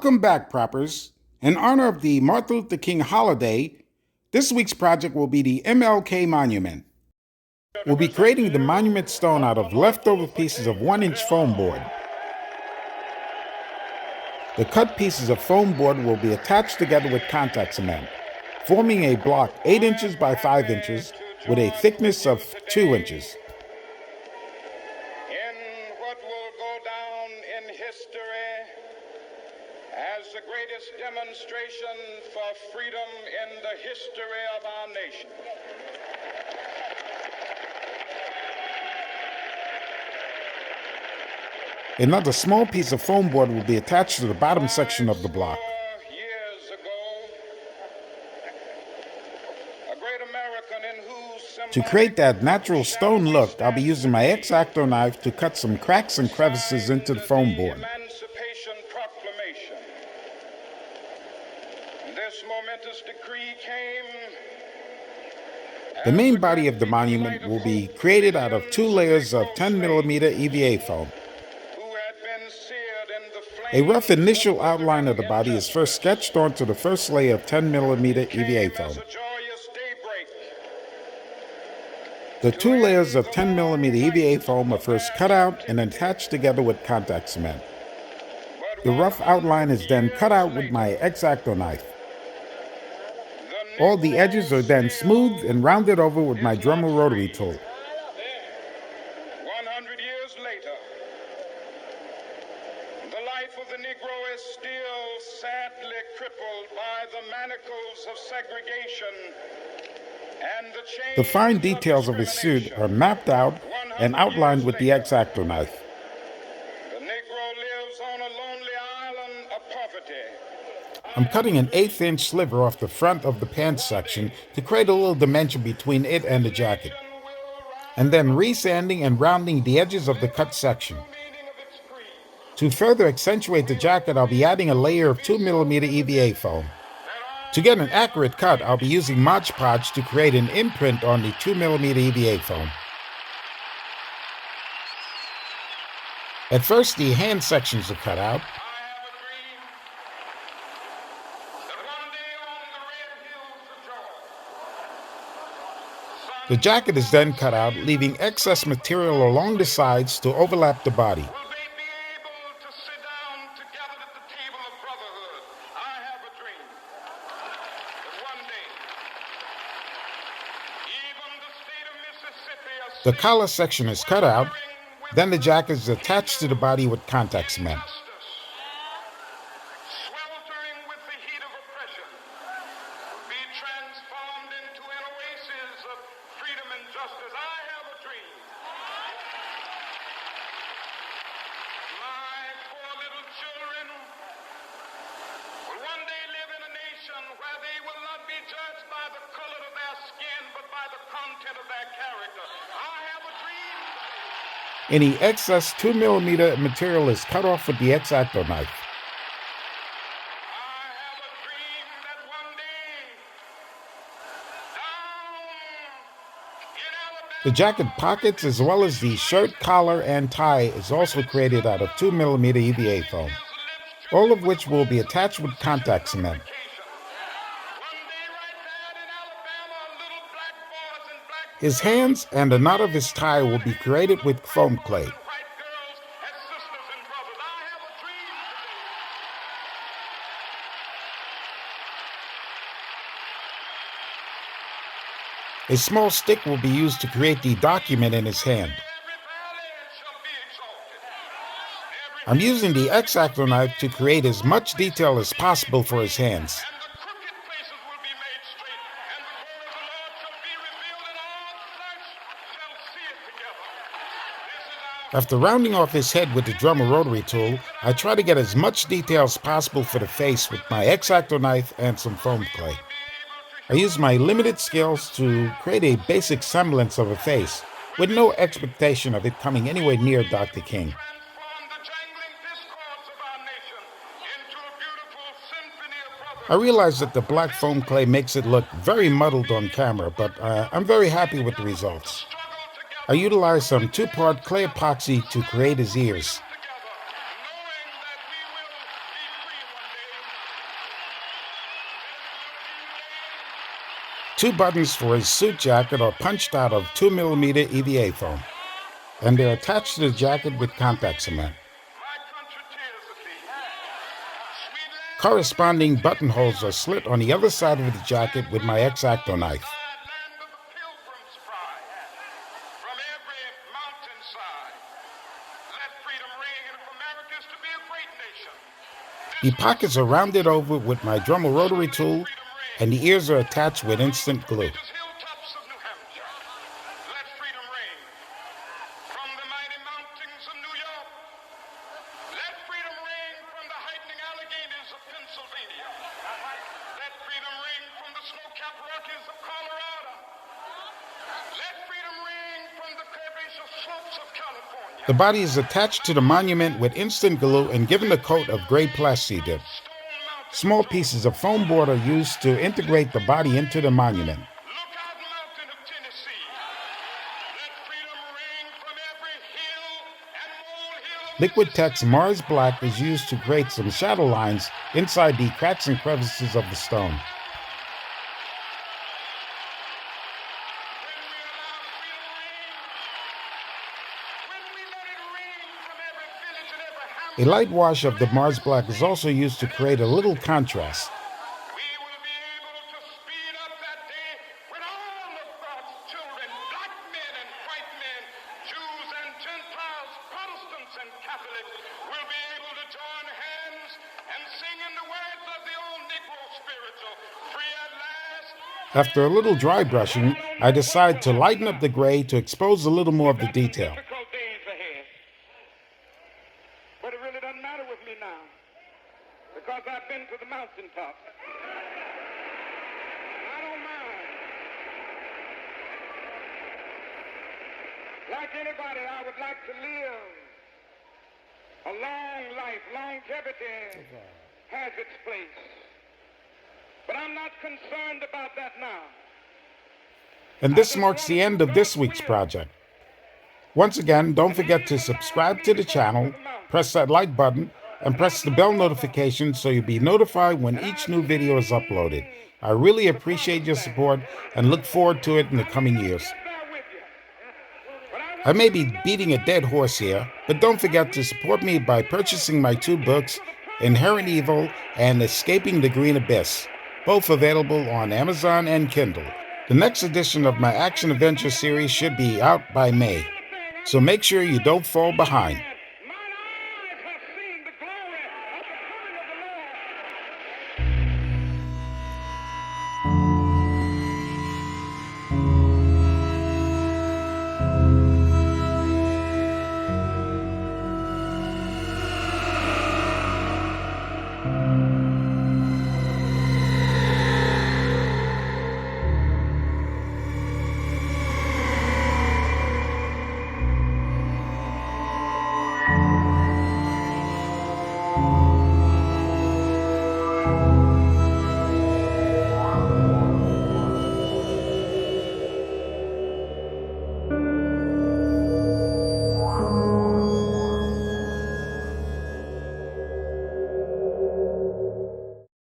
Welcome back, Proppers. In honor of the Martin Luther King holiday, this week's project will be the MLK Monument. We'll be creating the monument stone out of leftover pieces of 1-inch foam board. The cut pieces of foam board will be attached together with contact cement, forming a block 8 inches by 5 inches with a thickness of 2 inches. In what will go down in history as the greatest demonstration for freedom in the history of our nation. Another small piece of foam board will be attached to the bottom section of the block. Years ago, a great American in whose To create that natural stone look, I'll be using my X-Acto knife to cut some cracks and crevices into the foam board. Emancipation Proclamation. This momentous decree came. The main body of the monument will be created out of 2 layers of 10mm EVA foam. A rough initial outline of the body is first sketched onto the first layer of 10mm EVA foam. The 2 layers of 10mm EVA foam are first cut out and attached together with contact cement. The rough outline is then cut out with my X-Acto knife. All the edges are then smoothed and rounded over with my Dremel rotary tool. 100 years later, the life of the Negro is still sadly crippled by the manacles of segregation and the chains. The fine details of his suit are mapped out and outlined with the X-Acto knife. The Negro lives on a lonely island of poverty. I'm cutting an 1/8 inch sliver off the front of the pants section to create a little dimension between it and the jacket, and then resanding and rounding the edges of the cut section. To further accentuate the jacket, I'll be adding a layer of 2mm EVA foam. To get an accurate cut, I'll be using Mod Podge to create an imprint on the 2mm EVA foam. At first, the hand sections are cut out. The jacket is then cut out, leaving excess material along the sides to overlap the body. The collar section is cut out, then the jacket is attached to the body with contact cement. Sweltering with the heat of oppression, be transformed into an oasis of freedom and justice. I have a dream. My poor little children will one day live in a nation where they will not be judged by the color of their skin, but by the content of their character. I have a dream. Any excess 2mm material is cut off with the X-Acto knife. The jacket pockets as well as the shirt, collar, and tie is also created out of 2mm EVA foam, all of which will be attached with contact cement. His hands and the knot of his tie will be created with foam clay. A small stick will be used to create the document in his hand. I'm using the X-Acto knife to create as much detail as possible for his hands. After rounding off his head with the Dremel rotary tool, I try to get as much detail as possible for the face with my X-Acto knife and some foam clay. I use my limited skills to create a basic semblance of a face, with no expectation of it coming anywhere near Dr. King. I realize that the black foam clay makes it look very muddled on camera, but I'm very happy with the results. I utilized some 2-part clay epoxy to create his ears. 2 buttons for his suit jacket are punched out of 2mm EVA foam, and they're attached to the jacket with contact cement. My country tears of thee. Sweet land, Corresponding buttonholes are slit on the other side of the jacket with my X-Acto knife. land of the pilgrim's pride. From every mountainside, let freedom ring, and if America is to be a great nation, The pockets are rounded over with my Dremel rotary tool, and the ears are attached with instant glue. these hilltops of New Hampshire, let freedom ring. From the mighty mountains of New York, let freedom ring from the heightening Alleghenies of Pennsylvania. Let freedom ring from the snow-capped Rockies of Colorado. Let freedom ring from the curvaceous slopes of California. The body is attached to the monument with instant glue and given a coat of gray plastic. Stone Mountain, Small pieces of foam board are used to integrate the body into the monument. Lookout Mountain of Tennessee. Let freedom ring from every hill and molehill of Liquid Mississippi. Text Mars Black is used to create some shadow lines inside the cracks and crevices of the stone. A light wash of the Mars Black is also used to create a little contrast. We will be able to speed up that day when all of God's children, black men and white men, Jews and Gentiles, Protestants and Catholics, will be able to join hands and sing in the words of the old Negro spiritual, free at last. After a little dry brushing, I decide to lighten up the gray to expose a little more of the detail. Difficult days ahead. But it really doesn't matter with me now, because I've been to the mountaintop. I don't mind. Like anybody, I would like to live a long life. Longevity has its place. But I'm not concerned about that now. And this marks the end of this week's project. Once again, don't forget to subscribe to the channel, press that like button, and press the bell notification so you'll be notified when each new video is uploaded. I really appreciate your support and look forward to it in the coming years. I may be beating a dead horse here, but don't forget to support me by purchasing my 2 books, Inherent Evil and Escaping the Green Abyss, both available on Amazon and Kindle. The next edition of my action adventure series should be out by May, so make sure you don't fall behind.